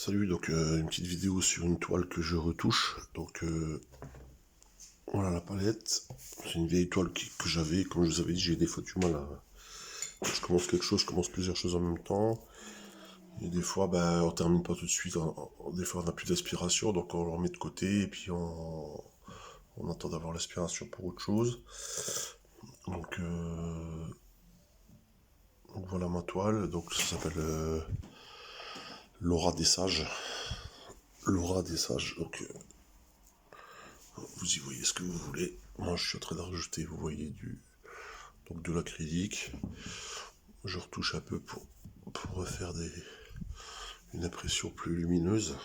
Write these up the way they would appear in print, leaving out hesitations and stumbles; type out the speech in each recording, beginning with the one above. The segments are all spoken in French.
Salut, donc une petite vidéo sur une toile que je retouche. Donc voilà la palette. C'est une vieille toile que j'avais, comme je vous avais dit, j'ai des fois du mal à... Quand je commence quelque chose, je commence plusieurs choses en même temps. Et des fois, on termine pas tout de suite. Des fois, on n'a plus d'inspiration, donc on le remet de côté et puis on attend d'avoir l'inspiration pour autre chose. Donc, donc voilà ma toile. Donc ça s'appelle L'aura des sages. L'aura des sages. Donc vous y voyez ce que vous voulez. Moi, je suis en train de rajouter, vous voyez, donc de l'acrylique. Je retouche un peu pour refaire une impression plus lumineuse.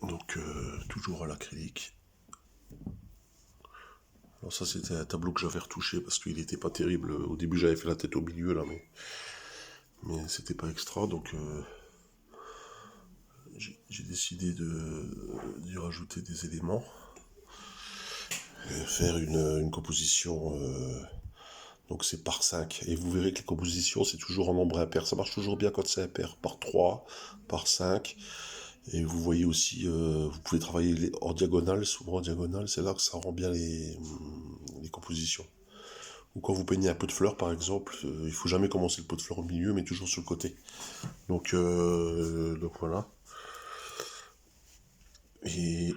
Donc, toujours à l'acrylique. Alors ça, c'était un tableau que j'avais retouché parce qu'il n'était pas terrible. Au début, j'avais fait la tête au milieu, là, mais c'était pas extra. Donc, j'ai décidé d'y rajouter des éléments. Faire une composition... donc c'est par 5. Et vous verrez que les compositions, c'est toujours en nombre impair. Ça marche toujours bien quand c'est impair. Par 3, par 5. Et vous voyez aussi, vous pouvez travailler en diagonale. Souvent en diagonale, c'est là que ça rend bien les compositions. Ou quand vous peignez un pot de fleurs, par exemple, il faut jamais commencer le pot de fleurs au milieu, mais toujours sur le côté. Donc voilà. Et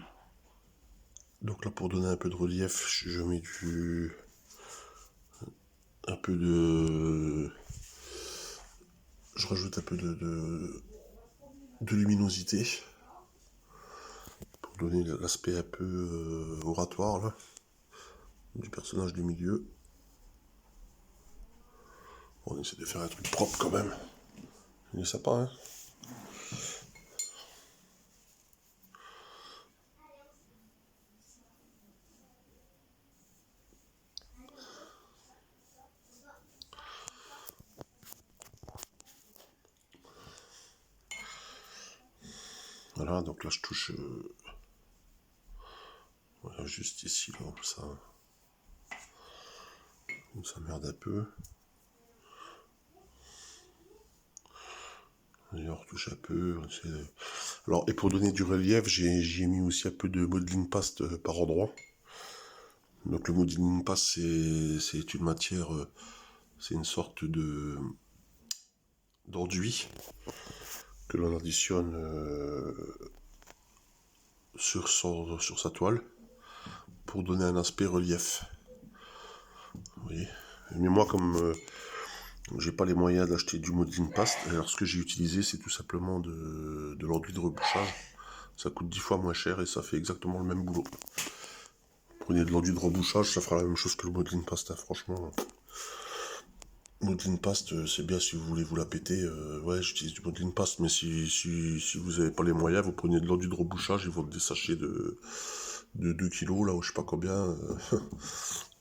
donc là, pour donner un peu de relief, je mets je rajoute un peu de luminosité pour donner l'aspect un peu oratoire là, du personnage du milieu. On essaie de faire un truc propre quand même. Il est sympa, hein. Voilà, donc là je touche voilà, juste ici, là, ça merde un peu. Et on retouche un peu. Alors, et pour donner du relief, j'ai mis aussi un peu de modeling paste par endroit. Donc le modeling paste, c'est une matière, c'est une sorte d'enduit que l'on additionne sur sa toile pour donner un aspect relief. Vous voyez. Mais moi, comme j'ai pas les moyens d'acheter du modeling paste, alors ce que j'ai utilisé, c'est tout simplement de l'enduit de rebouchage. Ça coûte 10 fois moins cher et ça fait exactement le même boulot. Prenez de l'enduit de rebouchage, ça fera la même chose que le modeling paste, hein, franchement. Modeling paste, c'est bien si vous voulez vous la péter. Ouais, j'utilise du modeling paste, mais si vous n'avez pas les moyens, vous prenez de l'enduit de rebouchage et vous des sachets de 2 kilos, là, ou je sais pas combien,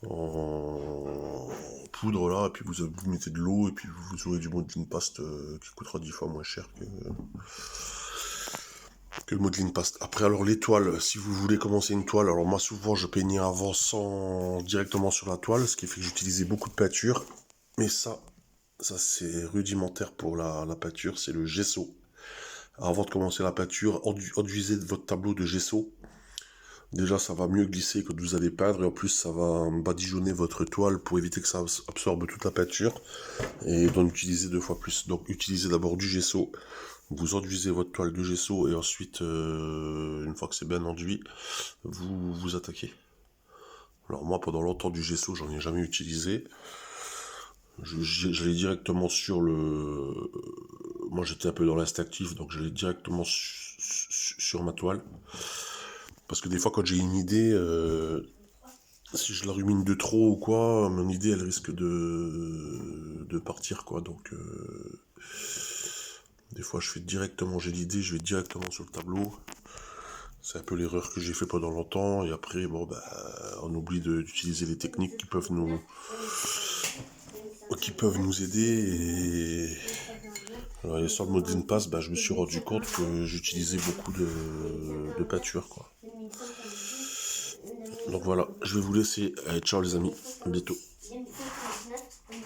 en poudre, là, et puis vous mettez de l'eau, et puis vous aurez du modeling paste qui coûtera 10 fois moins cher que le modeling paste. Après, alors les toiles, si vous voulez commencer une toile, alors moi souvent je peignais avant sans directement sur la toile, ce qui fait que j'utilisais beaucoup de peinture. Mais ça c'est rudimentaire pour la peinture, c'est le gesso. Alors, avant de commencer la peinture, enduisez votre tableau de gesso. Déjà, ça va mieux glisser quand vous allez peindre, et en plus, ça va badigeonner votre toile pour éviter que ça absorbe toute la peinture, et d'en utiliser 2 fois plus. Donc, utilisez d'abord du gesso. Vous enduisez votre toile de gesso, et ensuite, une fois que c'est bien enduit, vous attaquez. Alors moi, pendant longtemps, du gesso, j'en ai jamais utilisé. J'allais directement sur le... Moi j'étais un peu dans l'instinctif, donc j'allais directement sur ma toile. Parce que des fois quand j'ai une idée, si je la rumine de trop ou quoi, mon idée elle risque de partir quoi. Donc des fois j'ai l'idée, je vais directement sur le tableau. C'est un peu l'erreur que j'ai fait pendant longtemps. Et après, on oublie d'utiliser les techniques qui peuvent nous aider. Et sur le modeling paste, je me suis rendu compte que j'utilisais beaucoup de peinture, quoi. Donc voilà, je vais vous laisser. Allez, ciao les amis, à bientôt.